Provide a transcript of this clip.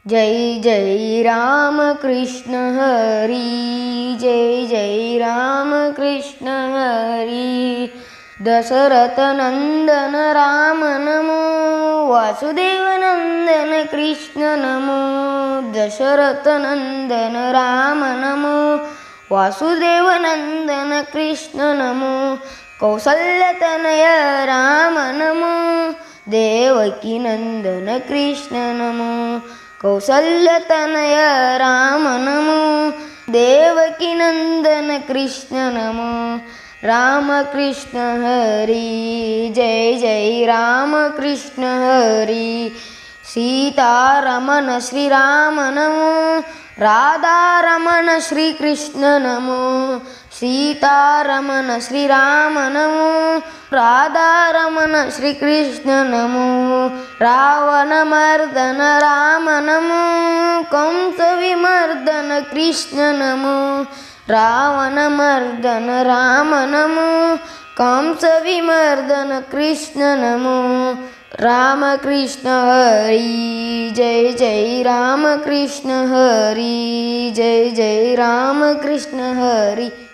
Jai Jai Ram Krishna Hari, Jai Jai Ram Krishna Hari. Dasharath Nandan Ram NaMo, Vasudev Nandan Krishna NaMo. Dasharath Nandan Ram NaMo, Vasudev Nandan Krishna NaMo. कौसल्यतनय Ram NaMo, Devaki Nandan Krishna NaMo. कौसल्यतनय Ram NaMo, Devaki Nandan Krishna NaMo. Ram Krishna Hari, Jai Jai Ram Krishna Hari. Sitharaman Shriram NaMo, Radharaman Shri Krishna NaMo. Sitharaman Shriram NaMo, Radharaman Shri Krishna NaMo. Ravana Mardan Ram NaMo, Kansa विमर्दन Krishna NaMo. Ravana Mardan Ram NaMo, Kansa विमर्दन Krishna NaMo. Ram Krishna Hari, Jai Jai Ram Krishna Hari, Jai Jai Ram Krishna Hari.